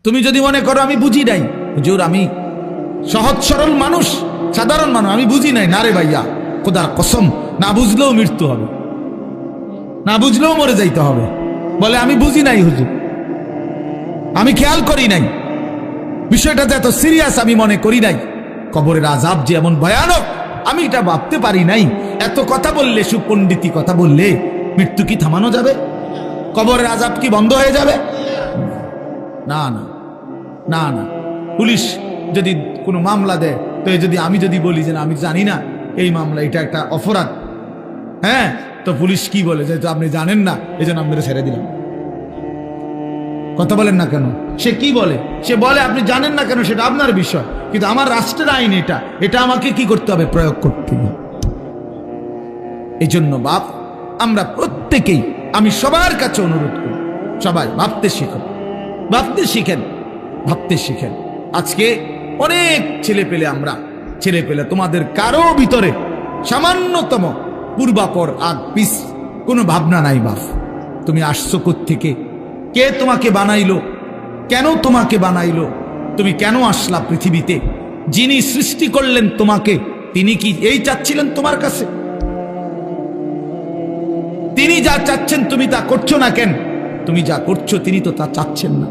তুমি যদি মনে করো আমি বুঝি নাই, হুজুর আমি সহজ সরল মানুষ, সাধারণ মানুষ, আমি বুঝি নাই, না রে ভাইয়া, খোদার কসম, না বুঝলেও মৃত্যু হবে, না বুঝলেও মরে যাইতে হবে। বলে আমি বুঝি নাই হুজুর, আমি খেয়াল করি নাই, বিষয়টা যে এত সিরিয়াস আমি মনে করি নাই, কবরের আযাব যে এমন ভয়ানক আমি এটা ভাবতে পারি নাই। এত কথা বললে, সুপণ্ডিতি কথা বললে মৃত্যু কি থামানো যাবে? কবরের আযাব কি বন্ধ হয়ে যাবে? না না না না। পুলিশ যদি কোনো মামলা দেয়, তো যদি আমি যদি বলি যে আমি জানি না এই মামলা, এটা একটা অপরাধ, হ্যাঁ, তো পুলিশ কি বলে যে আপনি জানেন না, এই জন্য আপনারা ছেড়ে দিলাম। কথা বলেন না কেন? সে কি বলে? সে বলে আপনি জানেন না কেন সেটা আপনার বিষয়, কিন্তু আমার রাষ্ট্রের আইন এটা, এটা আমাকে কি করতে হবে? প্রয়োগ করতে হবে। এই জন্য বাপ, আমরা প্রত্যেকেই, আমি সবার কাছে অনুরোধ করি, সবাই ভাবতে শিখুন, ভাবতে শিখেন, ভাবতে শিখেন। আজকে অনেক ছেলে পেলে, আমরা ছেলে পেলে, তোমাদের কারো ভিতরে সামান্যতম পূর্বাপর আগ পিছ কোনো ভাবনা নাই। বাপ, তুমি আসছো কোত্থেকে? কে তোমাকে বানাইলো? কেন তোমাকে বানাইলো? তুমি কেন আসলা পৃথিবীতে? যিনি সৃষ্টি করলেন তোমাকে, তিনি কি এই চাচ্ছিলেন তোমার কাছে? তিনি যা চাচ্ছেন তুমি তা করছো না কেন? তুমি যা করছো তিনি তো তা চাচ্ছেন না।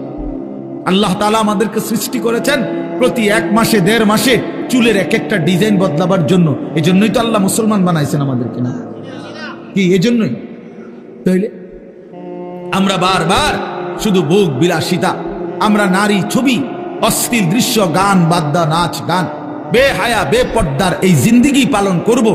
আল্লাহ তাআলা আমাদেরকে সৃষ্টি করেছেন প্রতি 1 মাসে 1.5 মাসে চুলের এক একটা ডিজাইন বদলাবার জন্য। এই জন্যই তো আল্লাহ মুসলমান বানাইছেন আমাদেরকে, না কি? এই জন্যই তাইলে আমরা বারবার শুধু ভোগ বিলাসিতা, আমরা নারী ছবি, অশ্লীল দৃশ্য, গান বাদ্যা, নাচ গান, বেহায়া বেপর্দার এই জিন্দেগি পালন করব।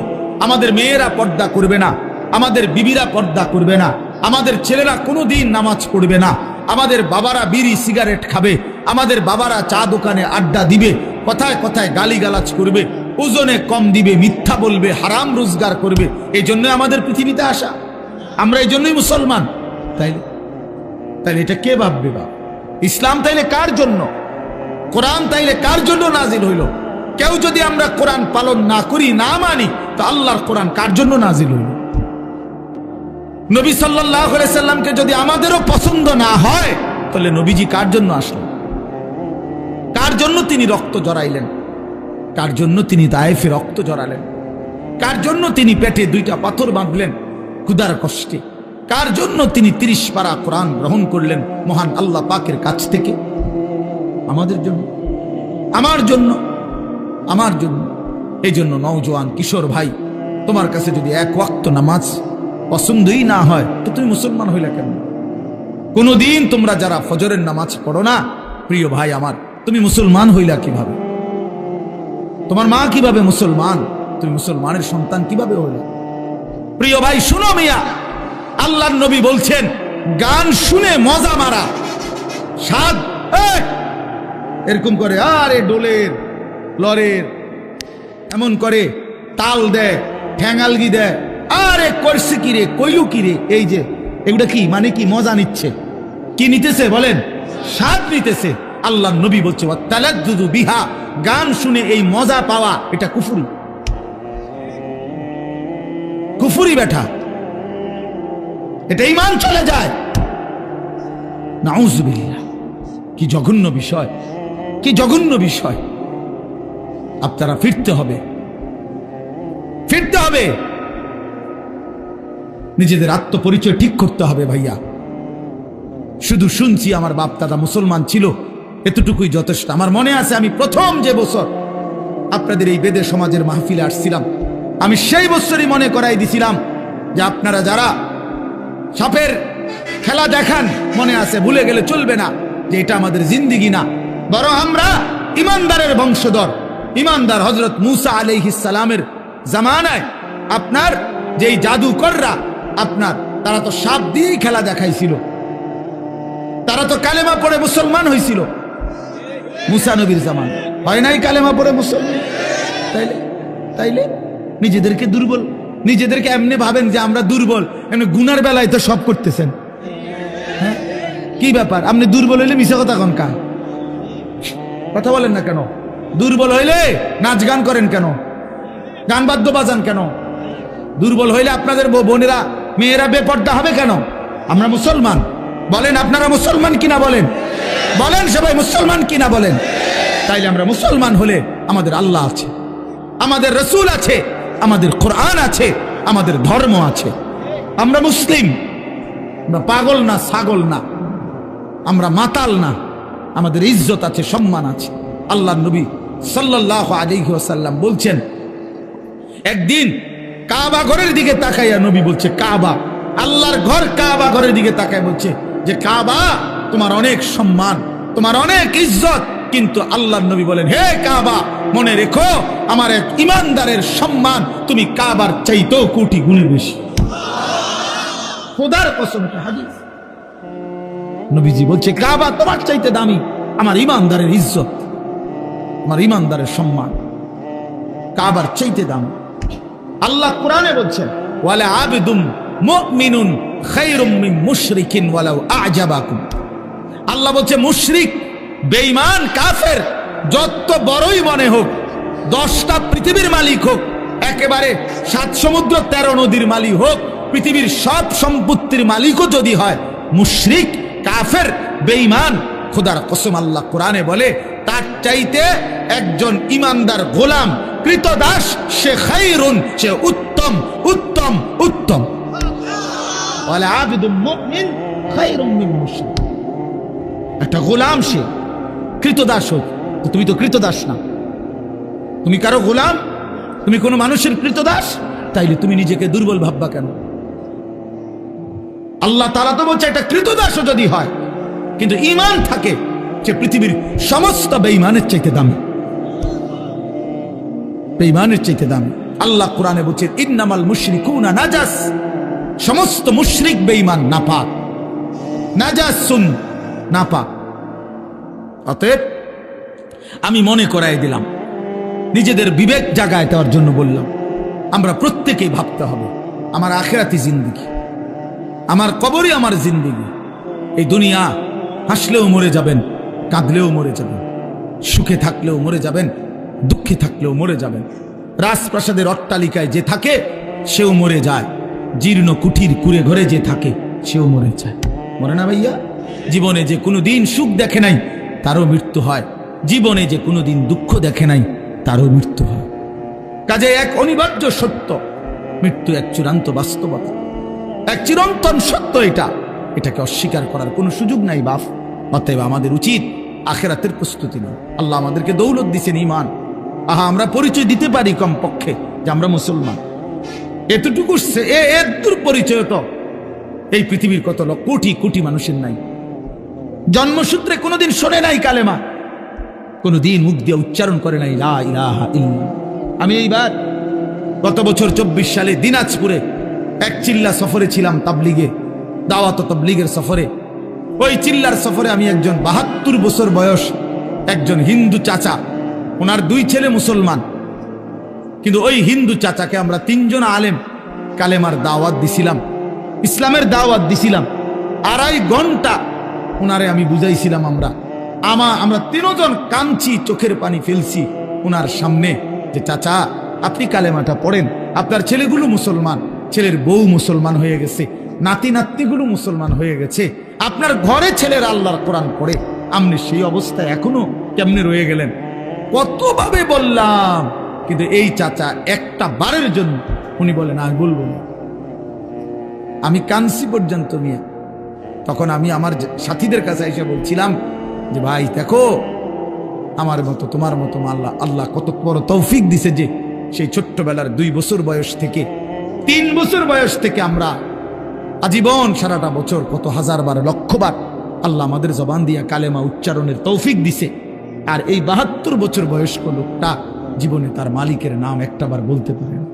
আমাদের মেয়েরা পর্দা করবে না, আমাদের বিবিরা পর্দা করবে না, আমাদের ছেলেরা কোনোদিন নামাজ পড়বে না, আমাদের বাবারা বিড়ি সিগারেট খাবে, আমাদের বাবারা চা দোকানে আড্ডা দিবে, কথায় কথায় গালিগালাজ করবে, ওজনে কম দিবে, মিথ্যা বলবে, হারাম রোজগার করবে। এই জন্য আমাদের পৃথিবীতে আসা, আমরা এই জন্যই মুসলমান। তাইলে তাইলে এটা কে ভাববে? বাপ, ইসলাম তাইলে কার জন্য? কোরআন তাইলে কার জন্য নাজিল হইল? কেউ যদি আমরা কোরআন পালন না করি, না মানি, তো আল্লাহর কোরআন কার জন্য নাজিল হইল? নবী সাল্লাল্লাহু আলাইহি সাল্লামকে যদি আমাদেরও পছন্দ না হয়, তাহলে নবীজি কার জন্য আসলেন? কার জন্য তিনি রক্ত জড়াইলেন? কার জন্য তিনি তায়েফে রক্ত জড়ালেন? কার জন্য তিনি পেটে 2টা পাথর বাঁধলেন ক্ষুধার কষ্টে? কার জন্য তিনি 30 পারা কোরআন গ্রহণ করলেন মহান আল্লাহ পাকের কাছ থেকে? আমাদের জন্য, আমার জন্য, আমার জন্য। এই জন্য নওজোয়ান কিশোর ভাই, তোমার কাছে যদি 1 ওয়াক্ত নামাজ পছন্দই না হয়, তো তুমি মুসলমান হইলা কেন? কোনদিন তোমরা যারা ফজরের নামাজ পড়ো না, প্রিয় ভাই আমার, তুমি মুসলমান হইলা কিভাবে? তোমার মা কিভাবে মুসলমান? তুমি মুসলমানের সন্তান কিভাবে হইলা? প্রিয় ভাই শুনো মিয়া, আল্লাহর নবী বলছেন গান শুনে মজা মারা স্বাদ এরকম করে, আরে ডোলের লরের এমন করে তাল দেয়, ঠ্যাঙালগি দেয়, আরে করছে কিরে, কইলু কিরে, এই যে এগুলা কি মানে? কি মজা নিচ্ছে? কি নিতেছে বলেন? স্বাদ নিতেছে। আল্লাহর নবী বলছে ওয়াতালাজ্জুযু বিহা, গান শুনে এই মজা পাওয়া, এটা কুফরি, কুফরি বেটা, এটা ঈমান চলে যায়। নাউযুবিল্লাহ, কি জঘন্য বিষয়, কি জঘন্য বিষয়। আপনারা ফিরতে হবে, ফিরতে হবে, নিজেদের আত্মপরিচয় ঠিক করতে হবে ভাইয়া। শুধু শুনছি আমার বাপ দাদা মুসলমান ছিল, এতটুকুই যথেষ্ট। আমার মনে আছে আমি প্রথম যে বছর আপনাদের এই বেদে সমাজের মাহফিলে আসছিলাম, আমি সেই বছরই মনে করাই দিছিলাম যে আপনারা যারা সাপের খেলা দেখান, মনে আছে, ভুলে গেলে চলবে না যে এটা আমাদের জিন্দেগি না, বরং আমরা ইমানদারের বংশধর। ইমানদার হযরত মূসা আলাইহিস সালামের জামানায় আপনার যেই জাদুকররা, আপনার তারা তো সাপ দিয়েই খেলা দেখাইছিল, তারা তো কালেমা পড়ে মুসলমান হয়েছিল মূসা নবীর জামানায়, হয় নাই কালেমা পড়ে মুসলমান? তাইলে তাইলে নিজেদেরকে দুর্বল, নিজেদেরকে এমনি ভাবেন যে আমরা দুর্বল, এমনি গুনার বেলায় তো সব করতেছেন। হ্যাঁ, কি ব্যাপার? আপনি দুর্বল হইলে মিশা কথা কন কা? কথা বলেন না কেন? দুর্বল হইলে নাচ গান করেন কেন? গান বাদ্য বাজান কেন? দুর্বল হইলে আপনাদের বোনেরা মেয়েরা বেপর্দা হবে কেন? আমরা মুসলমান, বলেন আপনারা মুসলমান কিনা বলেন? বলেন সবাই মুসলমান কিনা বলেন। তাইলে আমরা মুসলমান হলে আমাদের আল্লাহ আছে, আমাদের রসুল আছে, আমাদের কোরআন আছে, আমাদের ধর্ম আছে। আমরা মুসলিম, আমরা পাগল না, ছাগল না, আমরা মাতাল না, আমাদের ইজ্জত আছে, সম্মান আছে। আল্লাহর নবী সাল্লাল্লাহু আলাইহি ওয়াসাল্লাম বলছেন, একদিন কাবা ঘরের দিকে তাকাইয়া নবী বলছে, কাবা, আল্লাহর ঘর কাবা ঘরের দিকে তাকায় বলছে যে কাবা তোমার অনেক সম্মান, তোমার অনেক ইজ্জত, কিন্তু আল্লাহর নবী বলেন, হে কাবা, মনে রেখো আমার এক ইমানদারের সম্মান তুমি কাবার চাইতেও কোটি গুণে বেশি। খোদার কসম, এটা হাদিস। নবীজি বলছে কাবা তোমার চাইতে দামি, আমার ইমানদারের ইজ্জত, আমার ইমানদারের সম্মান কাবার চাইতে দামি। আল্লাহ কোরআনে বলছেন, ওয়ালা আবদুম মুমিনুন খায়রুম মিন মুশরিকিন ওয়ালাউ আ'জাবাকুম। আল্লাহ বলছে মুশরিক, বেঈমান, কাফের যত বড়ই মনে হোক, 10টা পৃথিবীর মালিক হোক, একেবারে 7 সমুদ্র 13 নদীর মালিক হোক, পৃথিবীর সব সম্পত্তির মালিকও যদি হয়, মুশরিক, কাফের, বেঈমান, খোদার কসম আল্লাহ কোরআনে বলে তার চাইতে একজন ইমানদার গোলাম, কৃতদাস, সে খায়রুন, সে উত্তম, উত্তম, উত্তম। ওয়ালা আবদুম মুমিন খায়রুম মিন মুশরিক। একটা গোলাম সে কৃতদাস হোক, তুমি তো কৃতদাস না, তুমি কারো গোলাম, তুমি কোনো মানুষের কৃতদাস, তাইলে তুমি নিজেকে দুর্বল ভাববা কেন? আল্লাহ তাআলা তো বলছে একটা কৃতদাসও যদি হয় কিন্তু ঈমান থাকে, সে পৃথিবীর সমস্ত বেঈমানের চাইতে দামি, বেঈমানের চাইতে দামি। আল্লাহ কোরআনে বলছে ইন্নামাল মুশরিকুনা নাজাস, সমস্ত মুশরিক বেঈমান, নাপাক, নাজাসুন, নাপাক। অতএব আমি মনে করাই দিলাম, নিজেদের বিবেক জাগায় দেওয়ার জন্য বললাম, আমরা প্রত্যেকেই ভাবতে হবে আমার আখিরাতি জিন্দেগি, আমার কবরই আমার জিন্দেগি। এই দুনিয়া হাসলেও মরে যাবেন, কাঁদলেও মরে যাবেন, সুখে থাকলেও মরে যাবেন, দুঃখে থাকলেও মরে যাবেন। রাজপ্রাসাদের অট্টালিকায় যে থাকে সেও মরে যায়, জীর্ণ কুঠির কুড়ে ঘরে যে থাকে সেও মরে যায়, মরে না ভাইয়া? জীবনে যে কোনোদিন সুখ দেখে নাই তারও মৃত্যু হয়, জীবনে যে কোনোদিন দুঃখ দেখে নাই তারও মৃত্যু হয়। কাজে এক অনিবার্য সত্য, মৃত্যু এক চূড়ান্ত বাস্তবতা, এক চিরন্তন সত্য। এটাকে অস্বীকার করার কোনো সুযোগ নাই বাপ। অতএব আমাদের উচিত আখিরাতের প্রস্তুতি নেই। আল্লাহ আমাদেরকে দৌলত দিয়েছেন ঈমান। আমরা পরিচয় দিতে পারি কমপক্ষে যে আমরা মুসলমান, এতটুকু এর পরিচয় তো এই পৃথিবীর কত কোটি কোটি মানুষের নাই। জন্মসূত্রে কোনোদিন শোনে নাই কালেমা, কোনোদিন মুখ দিয়ে উচ্চারণ করে নাই লা ইলাহা ইল্লাল্লাহ। আমি এইবার গত বছর 24 সালে দিনাজপুরে এক চিল্লা সফরে ছিলাম, তাবলিগে, দাওয়াত তাবলিগের সফরে। ওই চিল্লার সফরে আমি একজন 72 বছর বয়স একজন হিন্দু চাচা, ওনার 2 ছেলে মুসলমান, কিন্তু ওই হিন্দু চাচাকে আমরা 3 জন আলেম কালেমার দাওয়াত দিছিলাম, ইসলামের দাওয়াত দিছিলাম। 2.5 ঘন্টা ওনারে আমি বুঝাইছিলাম। আমরা 3 জন কাঁদছি, চোখের পানি ফেলছি ওনার সামনে, যে চাচা আপনি কালেমাটা পড়েন, আপনার ছেলেগুলো মুসলমান, ছেলের বউ মুসলমান হয়ে গেছে, নাতি নাতনিগুলো মুসলমান হয়ে গেছে, আপনার ঘরে ছেলের আল্লাহর কোরআন পড়ে, আপনি সেই অবস্থায় এখনো কেমনে রয়ে গেলেন? কতভাবে বললাম, কিন্তু এই চাচা একটা বারের জন্য উনি বলেন আমি বলবো না। আমি কানসি পর্যন্ত নিয়ে তখন আমি আমার সাথীদের কাছে এসে বলছিলাম যে ভাই দেখো, আমার মতো তোমার মতো আল্লাহ কত বড় তৌফিক দিছে যে সেই ছোট্টবেলার 2 বছর বয়স থেকে 3 বছর বয়স থেকে আমরা আজীবন সারাটা বছর কত হাজার বার লক্ষ বার আল্লাহ আমাদের জবান দিয়া কালেমা উচ্চারণের তৌফিক দিছে। আর এই 72 বছর বয়স্ক লোকটা জীবনে তার মালিকের নাম একটাবার বলতে পারে না।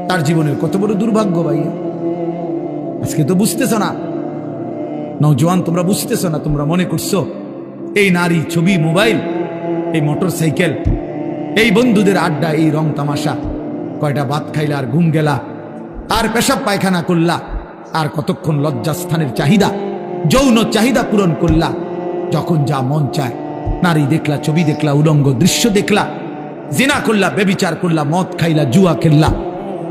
তার জীবনের কত বড় দুর্ভাগ্য ভাইয়া। আজকে তো বুঝতেছ না, নওজোয়ান তোমরা বুঝতেছ না, তোমরা মনে করছো এই নারী, ছবি, মোবাইল, এই মোটর সাইকেল, এই বন্ধুদের আড্ডা, এই রং তামাশা, কয়টা ভাত খাইলা আর ঘুম গেলা, আর পেশাব পায়খানা করলা, আর কতক্ষণ লজ্জাস্থানের চাহিদা, যৌন চাহিদা পূরণ করলা, যখন যা মন চায় নারী দেখলা, ছবি দেখলা, উলঙ্গ দৃশ্য দেখলা, জিনা করলা, বেবিচার করলা, মদ খাইলা, জুয়া খেললা,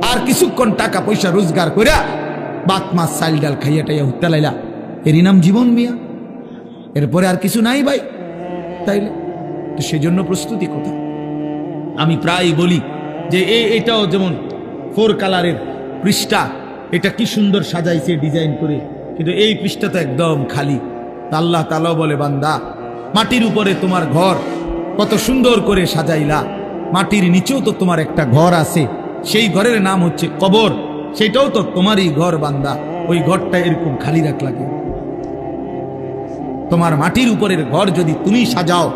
আর কিছুক্ষণ টাকা পয়সা রোজগার কইরা বাত মাছ চাল ডাল খাইয়া টাইয়া হুত্তা লাইলা, এরই নাম জীবন মিয়া, এরপরে আর কিছু নাই ভাই। তাইলে তো সেজন্য প্রস্তুতি কোথায়? আমি প্রায় বলি যে এটাও যেমন 4 কালারের পৃষ্ঠা, এটা কি সুন্দর সাজাইছে ডিজাইন করে, কিন্তু এই পৃষ্ঠা তো একদম খালি। আল্লাহ তাআলা বলে, বান্দা মাটির উপরে তোমার ঘর কত সুন্দর করে সাজাইলা, মাটির নিচেও তো তোমার একটা ঘর আছে, সেই ঘরের নাম হচ্ছে কবর, সেটাও তো তোমারই ঘর বান্দা, ওই ঘরটা এরকম খালি রাখলা কেন? তোমার মাটির উপরের ঘর যদি তুমি সাজাও,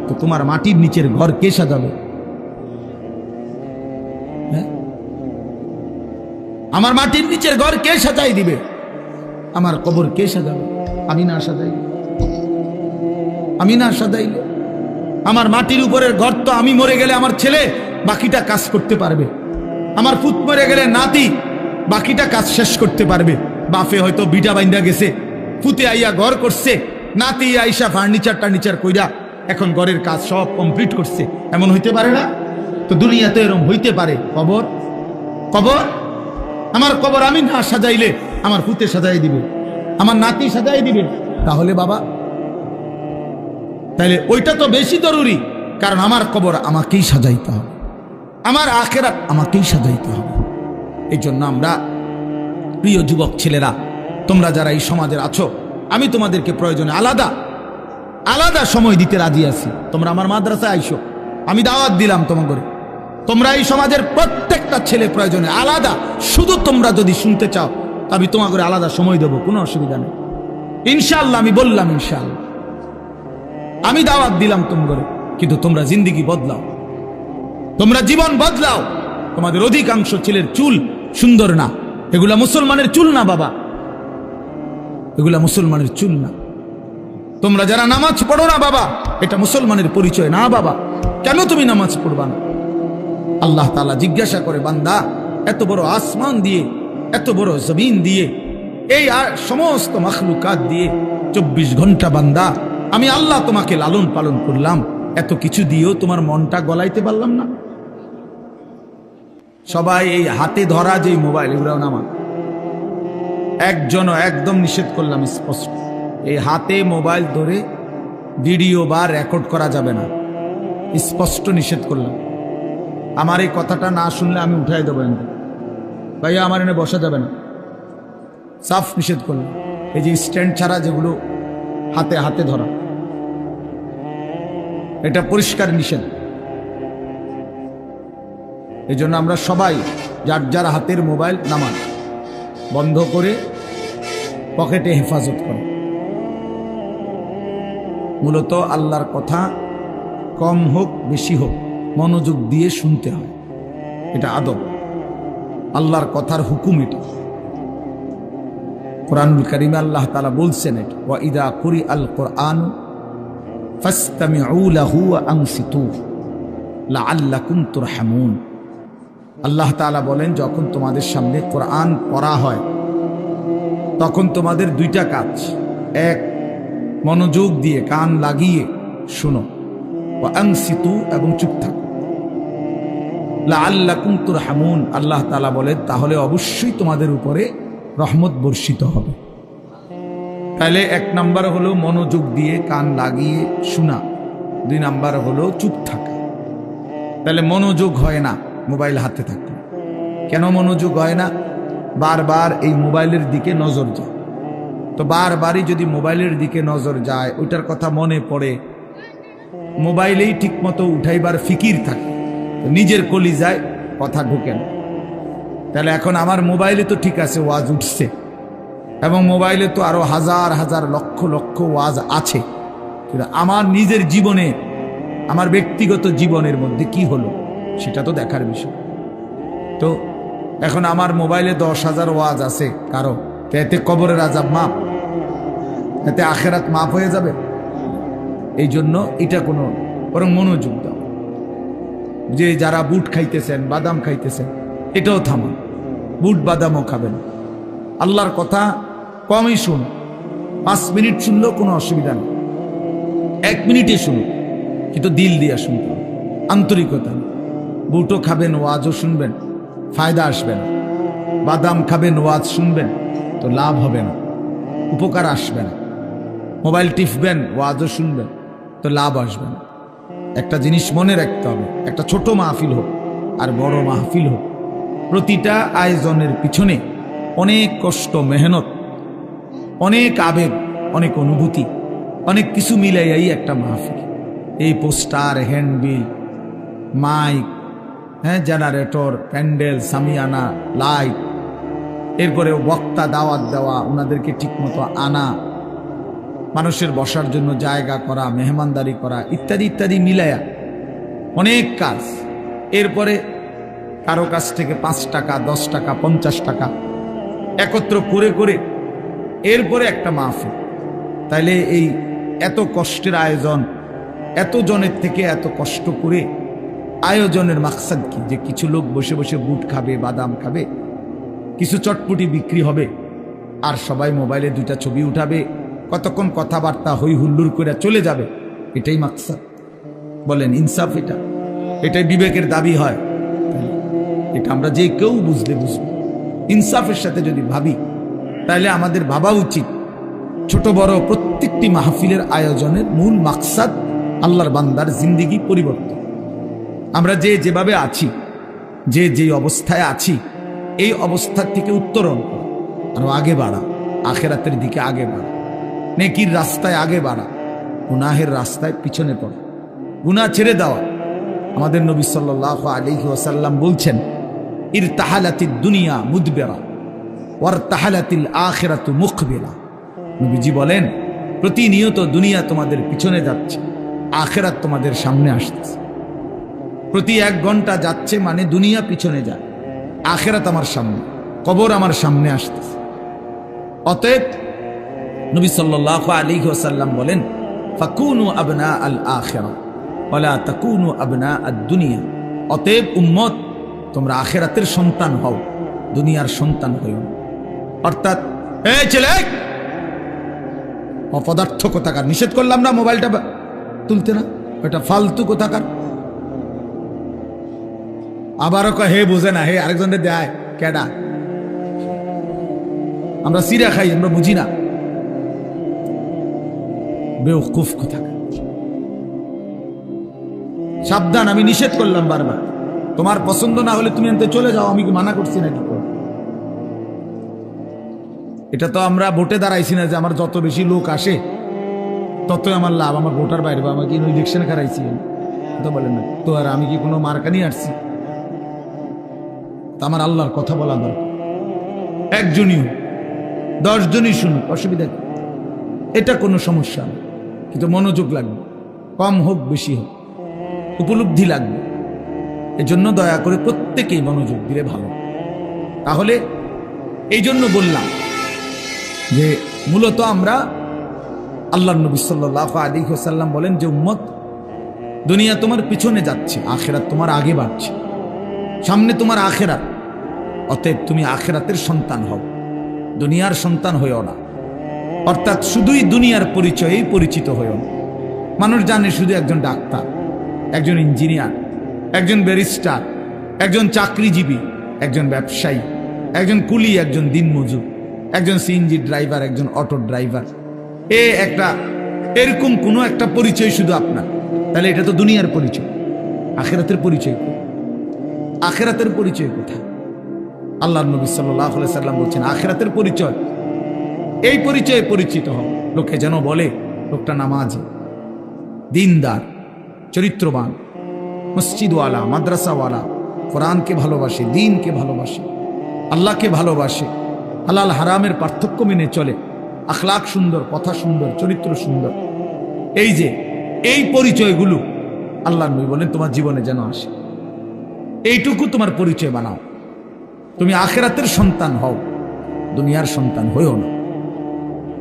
তো তোমার মাটির নিচের ঘর কে সাজাবে? হ্যাঁ, আমার মাটির নিচের ঘর কে সাজাই দিবে? আমার কবর কে সাজাবে? আমি না সাজাইলে, আমি না সাজাইলে। আমার মাটির উপরের ঘর তো আমি মরে গেলে আমার ছেলে বাকিটা কাজ করতে পারবে, আমার পুত মরে গেলে নাতি বাকিটা কাজ শেষ করতে পারবে। বাপে হয়তো বিটা বাইন্দা গেছে, পুতে আইয়া ঘর করছে, নাতি আইসা ফার্নিচার কইরা এখন ঘরের কাজ সব কমপ্লিট করছে। এমন হইতে পারে না? তো দুনিয়াতে এরকম হইতে পারে। কবর, কবর, আমার কবর আমি না সাজাইলে আমার পুতে সাজাই দিবে, আমার নাতি সাজাই দিবে। তাহলে বাবা, তাইলে ওইটা তো বেশি জরুরি, কারণ আমার কবর আমাকেই সাজাইতে হবে, আমার আখিরাত আমাকেই সাজাইতে হবে। এই জন্য আমরা, প্রিয় যুবক ছেলেরা, তোমরা যারা এই সমাজের আছো, আমি তোমাদেরকে প্রয়োজনে আলাদা আলাদা সময় দিতে রাজি আছি। তোমরা আমার মাদ্রাসায় আইসো, আমি দাওয়াত দিলাম তোমাদের। তোমরা এই সমাজের প্রত্যেকটা ছেলে প্রয়োজনে আলাদা, শুধু তোমরা যদি শুনতে চাও আমি তোমাদের আলাদা সময় দেবো, কোনো অসুবিধা নেই ইনশাআল্লাহ। আমি বললাম ইনশাআল্লাহ, আমি দাওয়াত দিলাম তোমাদের, কিন্তু তোমরা জিন্দেগি বদলাও, তোমরা জীবন বদলাও। তোমাদের অধিকাংশ ছেলের চুল সুন্দর না, এগুলা মুসলমানের চুল না বাবা, এগুলা মুসলমানের চুল না। তোমরা যারা নামাজ পড়ো না বাবা, এটা মুসলমানের পরিচয় না বাবা। কেন তুমি নামাজ পড়বা না? আল্লাহ তাআলা জিজ্ঞাসা করে, বান্দা এত বড় আসমান দিয়ে, এত বড় জমিন দিয়ে, এই সমস্ত মাখলুকাত দিয়ে 24 ঘন্টা বান্দা আমি আল্লাহ তোমাকে লালন পালন করলাম, এত কিছু দিয়েও তোমার মনটা গলাইতে পারলাম না? সবাই এই হাতে ধরা যে মোবাইল, এগুলোও নামা, একজনও একদম নিষেধ করলাম স্পষ্ট, এই হাতে মোবাইল ধরে ভিডিও বা রেকর্ড করা যাবে না, স্পষ্ট নিষেধ করলাম। আমার এই কথাটা না শুনলে আমি উঠাই দেবো, ভাইয়া আমার এনে বসা যাবে না, সাফ নিষেধ করলাম। এই যে স্ট্যান্ড ছাড়া যেগুলো হাতে হাতে ধরা, এটা পরিষ্কার নিষেধ। এই জন্য আমরা সবাই যার যার হাতের মোবাইল নামান, বন্ধ করে পকেটে হেফাজত করে। মূলত আল্লাহর কথা কম হোক বেশি হোক মনোযোগ দিয়ে শুনতে হয়, এটা আদব, আল্লাহর কথার হুকুম এটা। কুরআনুল কারীমে আল্লাহ তাআলা বলছেন এটা, ওয়া ইযা কুরিআল কুরআনু ফাসতামিউ লাহু ওয়া আনসিতু লাআল্লাকুম তুরহামুন। আল্লাহ তাআলা বলেন, যখন তোমাদের সামনে কোরআন পড়া হয় তখন তোমাদের দুইটা কাজ, এক মনোযোগ দিয়ে কান লাগিয়ে শুনো, ওয়া আনসিতু এবং চুপ থাকো, লাআল্লাকুম তুরহামুন। আল্লাহ তাআলা বলেন, তাহলে অবশ্যই তোমাদের উপরে রহমত বর্ষিত হবে। তাহলে 1 নাম্বার হলো মনোযোগ দিয়ে কান লাগিয়ে শোনা, 2 নাম্বার হলো চুপ থাকা। তাহলে মনোযোগ হয় না মোবাইল হাতে থাকলে। কেন মনোযোগ হয় না? বারবার এই মোবাইলের দিকে নজর যায়। তো বারবারই যদি মোবাইলের দিকে নজর যায়, ওইটার কথা মনে পড়ে, মোবাইলেই ঠিক মতো উঠাইবার ফিকির থাকে, নিজের কলিজায় কথা ঢুকে না। তাহলে এখন আমার মোবাইলে তো ঠিক আছে ওয়াজ উঠছে, এবং মোবাইলে তো আরো হাজার হাজার লক্ষ লক্ষ ওয়াজ আছে, কিন্তু আমার নিজের জীবনে, আমার ব্যক্তিগত জীবনের মধ্যে কি হলো সেটা তো দেখার বিষয়। তো এখন আমার মোবাইলে 10,000 ওয়াজ আছে কারো, এতে কবরের আযাব মাপ, এতে আখিরাত মাপ হয়ে যাবে? এই জন্য এটা কোনো, বরং মনোযোগ দাও। যে যারা বুট খাইতেছেন, বাদাম খাইতেছেন, এটাও থামান, বুট বাদামও খাবেন। আল্লাহর কথা কমই শুন, 5 মিনিট শুনলেও কোনো অসুবিধা নেই, 1 মিনিটে শুনুন, কিন্তু দিল দিয়া শুনতে হবে, আন্তরিকতা। বুটও খাবেন, ওয়াজও শুনবেন, ফায়দা আসবে না। বাদাম খাবেন, ওয়াজ শুনবেন, তো লাভ হবে না। উপকার আসবে না। মোবাইল টিপবেন, ওয়াজও শুনবেন, তো লাভ আসবে না। একটা জিনিস মনে রাখতে হবে, একটা ছোট মাহফিল হোক আর বড় মাহফিল হোক, প্রতিটা আয়োজনের পিছনে অনেক কষ্ট, মেহনত, অনেক আবেগ, অনেক অনুভূতি, অনেক কিছু মিলাইয়াই একটা মাহফিল। এই poster, handbill, mic, generator, pandal, সামিয়ানা, লাইট, এরপরে বক্তা দাওয়াত দেওয়া, ওনাদেরকে ঠিকমতো আনা, মানুষের বসার জন্য জায়গা করা, মেহমানদারি করা, ইত্যাদি ইত্যাদি মিলায়া অনেক কাজ। এরপরে কারো কাছ থেকে 5 টাকা, 10 টাকা, 50 টাকা একত্র করে করে এরপরে একটা মাহফিল। তাইলে এই এত কষ্টের আয়োজন, এত জনের থেকে এত কষ্ট করে আয়োজনের মাকসাদ কি? যে কিছু লোক বসে বসে বুট খাবে, বাদাম খাবে, কিছু চটপটি বিক্রি হবে, আর সবাই মোবাইলে 2টা ছবি উঠাবে, কতক্ষণ কথাবার্তা হই হুল্লুর করে চলে যাবে। এটাই মাকসাদ? বলেন ইনসাফ? এটাই বিবেকের দাবি হয়? এটা আমরা যে কেউ বুঝলে বুঝবো। ইনসাফের সাথে যদি ভাবি, তাহলে আমাদের ভাবা উচিত ছোট বড় প্রত্যেকটি মাহফিলের আয়োজনের মূল মাকসাদ আল্লাহর বান্দার জিন্দেগি পরিবর্তন। আমরা যে যেভাবে আছি, যে যে অবস্থায় আছি, এই অবস্থার থেকে উত্তরণ করা, আরো আগে বাড়া, আখেরাতের দিকে আগে বাড়া, নেকির রাস্তায় আগে বাড়া, গুনাহের রাস্তায় পিছনে পড়া, গুনাহ ছেড়ে দেওয়া। আমাদের নবী সাল্লাল্লাহু আলাইহি ওয়াসাল্লাম বলছেন, ইরতাহালাতিদ দুনিয়া মুদবিরা ওয়ারতাহালাতিল আখিরাতু মুকবিলা। নবীজি বলেন, প্রতিনিয়ত দুনিয়া তোমাদের পিছনে যাচ্ছে, আখিরাত তোমাদের সামনে আসতেছে। প্রতি 1 ঘন্টা যাচ্ছে মানে দুনিয়া পিছনে যায়, আখিরাত আমার সামনে, কবর আমার সামনে আসতেছে। অতএব নবী সাল্লাল্লাহু আলাইহি ওয়াসাল্লাম বলেন, ফাকুনু আবনা আল আখিরা ওয়ালা তাকুনু আবনা আদ দুনিয়া। অতএব উম্মত, তোমরা আখিরাতের সন্তান হও, দুনিয়ার সন্তান হইও না। অর্থাৎ এই ছেলে, অপদার্থ কোথাকার, নিষেধ করলাম না মোবাইলটা তুলতে, না ওটা ফালতু কোথাকার। আবারও কয় হে বুঝে না, হে আরেকজনের দেয় কেডা? আমরা সিরা খাই, আমরা বুঝি না। বেওকুফ কোথাকার। সাবধান, আমি নিষেধ করলাম বারবার। তোমার পছন্দ না হলে তুমি আনতে চলে যাও, আমি কি মানা করছি নাকি? এটা তো আমরা ভোটে দাঁড়াইছি না যে আমার যত বেশি লোক আসে ততই আমার লাভ, আমার ভোটার বাইরে, বা আমাকে ইলেকশনে খারাইছি তো বলেন না তো। আর আমি কি কোনো মার্কা নিয়ে আসছি? তা আমার আল্লাহর কথা বলা দরকার। 1 জনই, 10 জনই শুনুক, অসুবিধা কি? এটা কোনো সমস্যা না, কিন্তু মনোযোগ লাগবে, কম হোক বেশি হোক, উপলব্ধি লাগবে। এজন্য দয়া করে প্রত্যেকেই মনোযোগ দিলে ভালো। তাহলে এই জন্য বললাম যে মূলত আমরা, আল্লাহর নবী সাল্লাল্লাহু আলাইহি ওয়াসাল্লাম বলেন যে উম্মত, দুনিয়া তোমার পিছনে যাচ্ছে, আখিরাত তোমার আগে বাড়ছে, সামনে তোমার আখিরাত। অতএব তুমি আখিরাতের সন্তান হও, দুনিয়ার সন্তান হইও না। অর্থাৎ শুধুই দুনিয়ার পরিচয়েই পরিচিত হইও না। মানুষ জানে শুধু একজন ডাক্তার, একজন ইঞ্জিনিয়ার, একজন ব্যারিস্টার, একজন চাকরিজীবী, একজন ব্যবসায়ী, একজন কুলি, একজন দিনমজুর, একজন সিএনজি ড্রাইভার, একজন অটো ড্রাইভার, এরকম কোনো একটা পরিচয় শুধু আপনার। তাহলে এটা তো দুনিয়ার পরিচয়। আখিরাতের পরিচয় কোথায়? আখিরাতের পরিচয় কোথায়? আল্লাহর নবী সাল্লাল্লাহু আলাইহি সাল্লাম বলছেন, আখিরাতের পরিচয় এই পরিচয়ে পরিচিত হও, লোকে যেন বলে লোকটা নামাজি, দিনদার, চরিত্রবান, মসজিদওয়ালা, মাদ্রাসাওয়ালা, কোরআনকে ভালোবাসে, দিনকে ভালোবাসে, আল্লাহকে ভালোবাসে, হালাল হারামের পার্থক্য মেনে চলে, আখলাক সুন্দর, কথা সুন্দর, চরিত্র সুন্দর। এই যে এই পরিচয়গুলো আল্লাহর নবী বলেন তোমার জীবনে যেন আসে। এইটুকু তোমার পরিচয় বানাও। তুমি আখিরাতের সন্তান হও, দুনিয়ার সন্তান হইও না,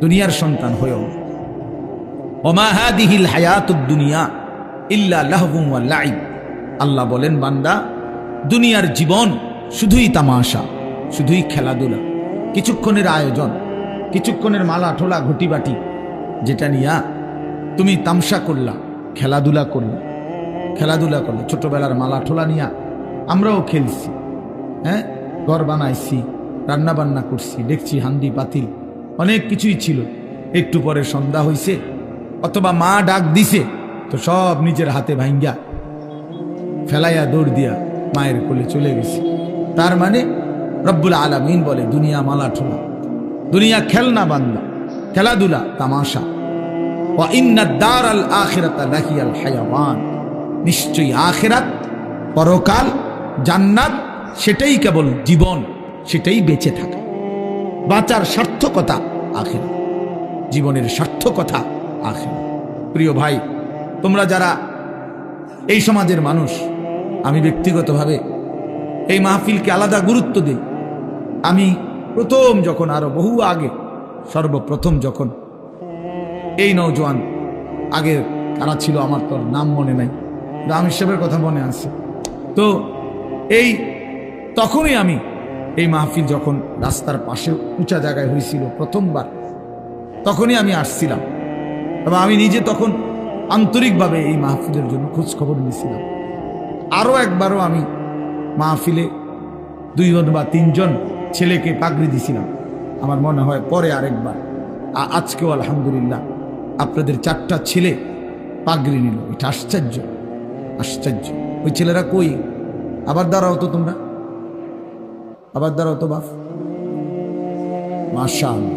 দুনিয়ার সন্তান হইও না। ওমা হাদিহিল হায়াতুদ দুনিয়া ইল্লা লাহবুন ওয়া লাইব। আল্লাহ বলেন, বান্দা, দুনিয়ার জীবন শুধুই তামাশা, শুধুই খেলাধুলা, কিছুক্ষণের আয়োজন, কিছুক্ষণের মালা ঠোলা ঘটি বাটি, যেটা নিয়া তুমি তামসা করলা, খেলাধুলা করলা, খেলাধুলা করলা। ছোটবেলার মালা ঠোলা নিয়া আমরাও খেলছি, ঘর বানাইছি, রান্না বান্না করছি, দেখছি হান্ডি পাতিল, অনেক কিছুই ছিল। একটু পরে সন্ধ্যা হইছে অথবা মা ডাক দিছে, তো সব নিজের হাতে ভাঙ্গা ফেলাইয়া দৌড় দিয়া মায়ের কোলে চলে গেছে। তার মানে রব্বুল আলামিন বলে দুনিয়া মালা ঠোলা, দুনিয়া খেলনা বান্দা, খেলাধুলা তামাশা। ওয়া ইন্নাদ দারাল আখিরাতা লাহিয়াল হায়াওয়ান, নিশ্চয়ই আখিরাত পরকাল জান্নাত সেটাই কেবল জীবন, সেটাই বেঁচে থাকা। বাঁচার সার্থকতা আখিরাত, জীবনের সার্থকতা আখিরাত। প্রিয় ভাই, তোমরা যারা এই সমাজের মানুষ, আমি ব্যক্তিগতভাবে এই মাহফিলকে আলাদা গুরুত্ব দিই। আমি প্রথম যখন, আরো বহু আগে, সর্বপ্রথম যখন এই নওজোয়ান, আগে কারা ছিল আমার তো নাম মনে নাই, আমির সাহেবের কথা মনে আছে, তো এই তখনই আমি এই মাহফিল যখন রাস্তার পাশে উঁচা জায়গায় হয়েছিল প্রথমবার, তখনই আমি আসছিলাম এবং আমি নিজে তখন আন্তরিকভাবে এই মাহফিলের জন্য খোঁজ খবর নিয়েছিলাম। আরও একবারও আমি মাহফিলে 2 জন বা 3 জন ছেলেকে পাগড়ি দিছিলাম, আমার মনে হয় পরে আরেকবার। আজকেও আলহামদুলিল্লাহ আপনাদের 4টা ছেলে পাগড়ি নিল, এটা আশ্চর্য, আশ্চর্য। ওই ছেলেরা কই? আবার দাঁড়াও তো তোমরা, আবার দাঁড়াও তো বাপ। মাশাআল্লাহ,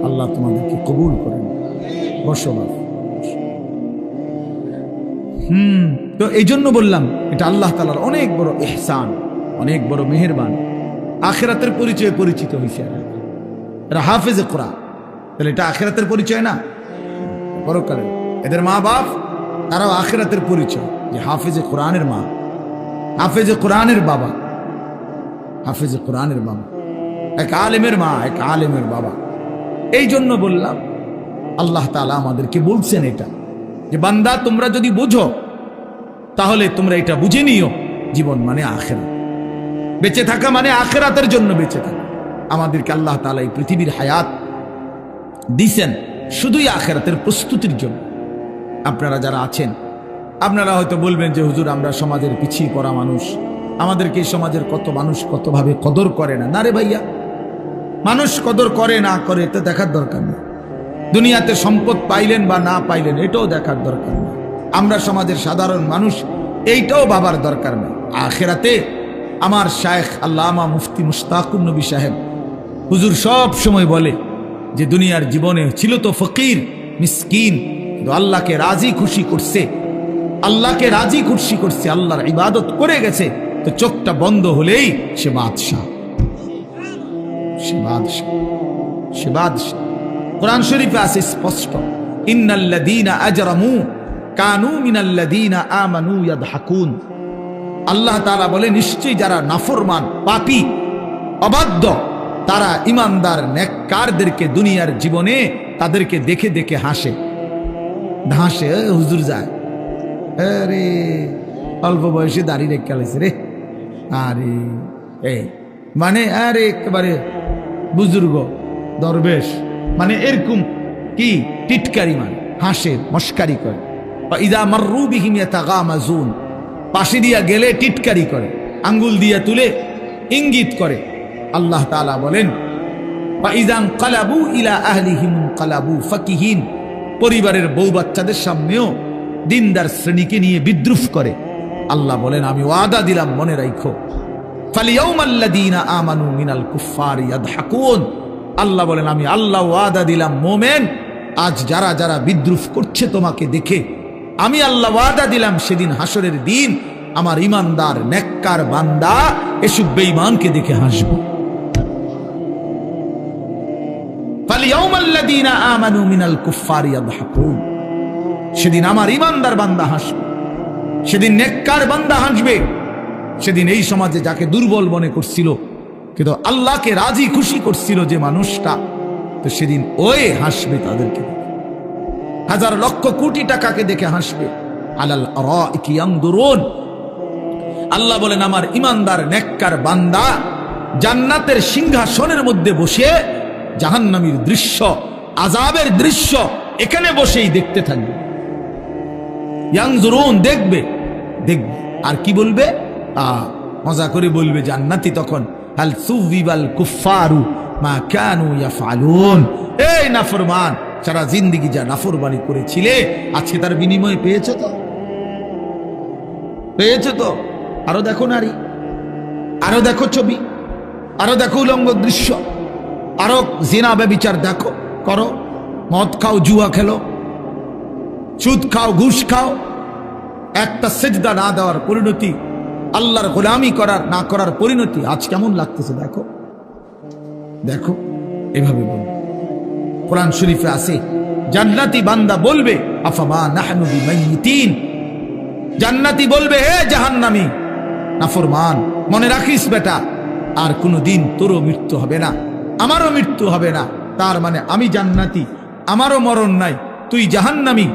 আল্লাহ তোমাদেরকে কবুল করেন। বসো বাপ। তো এই জন্য বললাম এটা আল্লাহ তাআলার অনেক বড় ইহসান, অনেক বড় মেহেরবান। আখিরাতের পরিচয়ে পরিচিত হয়েছে এরা হাফেজে কোরআন, তাহলে এটা আখিরাতের পরিচয় না? পরকালে এদের মা বাপ তারাও আখিরাতের পরিচয়, যে হাফেজে কোরআনের মা, হাফেজে কোরআনের বাবা, হাফেজে কোরআনের বাবা, এক আলেমের মা, এক আলেমের বাবা। এই জন্য বললাম আল্লাহ তাআলা আমাদেরকে বলছেন এটা, যে বান্দা তোমরা যদি বুঝো তাহলে তোমরা এটা বুঝে নিও, জীবন মানে আখিরাত, বেঁচে থাকা মানে আখিরাতের জন্য বেঁচে থাকা। আমাদেরকে আল্লাহ তাআলা এই পৃথিবীর হায়াত দিছেন শুধুই আখিরাতের প্রস্তুতির জন্য। আপনারা যারা আছেন, আপনারা হয়তো বলবেন যে হুজুর আমরা সমাজের পিছিয়ে পড়া মানুষ, আমাদেরকে এই সমাজের কত মানুষ কতভাবে কদর করে না। না রে ভাইয়া, মানুষ কদর করে না করে এটা দেখার দরকার নেই। দুনিয়াতে সম্পদ পাইলেন বা না পাইলেন এটাও দেখার দরকার নেই। আমরা সমাজের সাধারণ মানুষ, এইটাও ভাবার দরকার নেই। আখিরাতে আমার শায়েখ আল্লামা মুফতি মুশতাকুন নবী সাহেব হুজুর সব সময় বলে যে দুনিয়ার জীবনে ছিল তো ফকির মিসকিন, কিন্তু আল্লাহকে রাজি খুশি করছে, আল্লাহকে রাজি খুশি করছে, আল্লাহর ইবাদত করে গেছে, তো চোখটা বন্ধ হলেই সে বাদশাহ, সে বাদশাহ, সে বাদশাহ। কোরআন শরীফে আছে স্পষ্ট, ইন্নাল্লাযীনা আজরামু কানু মিনাল্লাযীনা আমানু ইয়াদহাকুন। আল্লাহ তাআলা বলে নিশ্চয়ই যারা নাফরমান, পাপী, অবাধ্য, তারা ইমানদার নেককারদেরকে দুনিয়ার জীবনে তাদেরকে দেখে দেখে হাসে, হাসে। হুজুর যায়, আরে অল্প বয়সে দাড়ি রেখে গেছে রে, আরে এই মানে আরে একেবারে বুজুর্গ দরবেশ, মানে এরকম কি টিটকারি, মানে হাসে, মস্কারি করে। ইযা মাররু বিহিম ইয়াতাগামাজুন, পাশে দিয়া গেলে টিটকারি করে, আঙ্গুল দিয়া তুলে ইঙ্গিত করে। আল্লাহ তাআলা বলেন ইযা ইনকালাবু ইলা আহলিহিম ইনকালাবু ফাকিহিন, পরিবারের বউ বাচ্চাদের সামনেও দিনদার শ্রেণীকে নিয়ে বিদ্রুপ করে। আল্লাহ বলেন আমি ওয়াদা দিলাম, মনে রাখো, ফালিয়াউমাল্লাযীনা আমানু মিনাল কুফফারি ইয়াদহাকুন। আল্লাহ বলেন আমি আল্লাহ ওয়াদা দিলাম, মোমেন আজ যারা যারা বিদ্রুপ করছে তোমাকে দেখে, আমি আল্লাহ ওয়াদা দিলাম সেদিন হাসরের দিন আমার ইমানদার নেককার বান্দা এসব বেঈমানকে দেখে হাসবে। ফালিয়াউমাল্লাযীনা আমানু মিনাল কুফফারি ইয়াদহাকুন, সেদিন আমার ইমানদার বান্দা হাসবে, সেদিন নেককার বান্দা হাসবে। সেদিন এই সমাজে যাকে দুর্বল মনে করছিল কিন্তু আল্লাহকে রাজি খুশি করছিল যে মানুষটা, তো সেদিন ওই হাসবে তাদেরকে, হাজার লক্ষ কোটি টাকাকে দেখে হাসবে। আলাল আরাইকি ইয়ানদুরুন, আল্লাহ বলেন আমার ইমানদার নেককার বান্দা জান্নাতের সিংহাসনের মধ্যে বসে জাহান্নামীর দৃশ্য, আযাবের দৃশ্য এখানে বসেই দেখতে থাকবে। ইয়ানজুরুন, দেখবে, দেখবে। আর কি বলবে? মজা করে বলবে জান্নাতি তখন, হাল সুবিবাল কুফফারু মা কানু ইয়াফআলুন। এই নাফরমান, সারা জিন্দেগি যা নাফরমানি করেছিলে আজকে তার বিনিময় পেয়েছো তো? পেয়েছো তো? আরো দেখো নারী, আরো দেখো ছবি, আরো দেখো উলঙ্গ দৃশ্য, আরো জিনা ব্যভিচার দেখো, করো, মদ খাও, জুয়া খেলো, সুদ খাও, ঘুষ খাও, একটা সেজদা না দেওয়ার পরিণতি, আল্লাহর গোলামি করার না করার পরিণতি আজ কেমন লাগতেছে দেখো। দেখো, এভাবে বল। কোরআন শরীফে আছে জান্নাতি বান্দা বলবে আফামা নাহনু বিমাইতিন, জান্নাতি বলবে হে জাহান্নামী নাফরমান, মনে রাখিস বেটা, আর কোনোদিন তোরও মৃত্যু হবে না, আমারও মৃত্যু হবে না। তার মানে আমি জান্নাতি, আমারও মরণ নাই, তুই জাহান্নামী,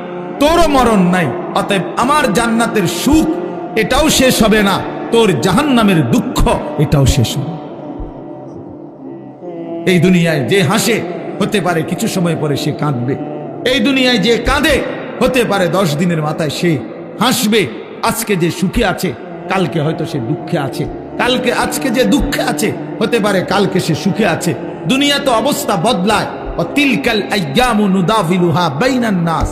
তোরও মরণ নাই। অতএব আমার জান্নাতের সুখ এটাও শেষ হবে না, তোর জাহান্নামের দুঃখ এটাও শেষ হবে। এই দুনিয়ায় যে হাসে হতে পারে কিছু সময় পরে সে কাঁদবে, এই দুনিয়ায় যে কাঁদে হতে পারে 10 দিনের মাথায় সে হাসবে। আজকে যে সুখে আছে কালকে হয়তো সে দুঃখে আছে, কালকে আজকে যে দুঃখে আছে হতে পারে কালকে সে সুখে আছে। দুনিয়া তো অবস্থা বদলায়। তিলকাল আইয়ামু নুদাভিলুহা বাইনান নাস,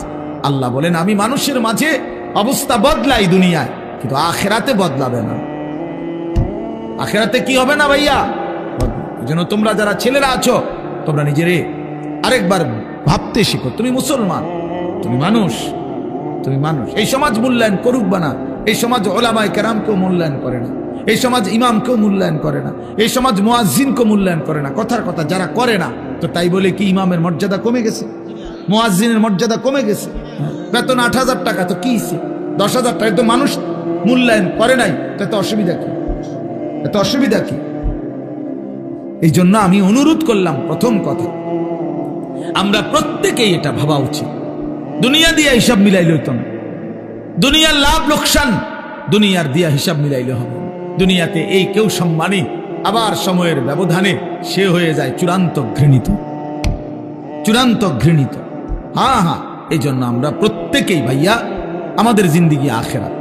আল্লাহ বলেন আমি মানুষের মাঝে অবস্থা বদলাই দুনিয়ায়, কিন্তু আখিরাতে বদলাবে না। আখিরাতে কি হবে না ভাইয়া? এজন্য তোমরা যারা ছেলেরা আছো, তোমরা নিজেরে আরেকবার ভাবতে শিখো, তুমি মুসলমান, তুমি মানুষ, তুমি মানুষ। এই সমাজ মূল্যায়ন করুক বা না, এই সমাজ ওলামায়ে কেরামকেও মূল্যায়ন করে না, এই সমাজ ইমামকেও মূল্যায়ন করে না, এই সমাজ মুয়াজ্জিনকেও মূল্যায়ন করে না। কথার কথা যারা করে না, তো তাই বলে কি ইমামের মর্যাদা কমে গেছে? মুয়াজ্জিনের মর্যাদা কমে গেছে? বেতন 8,000 টাকা, তো কি 10,000 টাকা তো মানুষ মূল্যায়ন করে নাই, তো এত অসুবিধা কি? এত অসুবিধা কি? এই জন্য আমি অনুরোধ করলাম, প্রথম কথা আমরা প্রত্যেকেই এটা ভাবা উচিত। দুনিয়া দিয়ে হিসাব মিলাইলে হইতো না, দুনিয়ার লাভ লোকসান দুনিয়ার দিয়া হিসাব মিলাইলে হবে। দুনিয়াতে এই কেউ সম্মানী, আবার সময়ের ব্যবধানে সে হয়ে যায় চূড়ান্ত ঘৃণিত, চূড়ান্ত ঘৃণিত। হ্যাঁ, এই জন্য আমরা প্রত্যেকেই ভাইয়া আমাদের জিন্দেগি আখেরাত,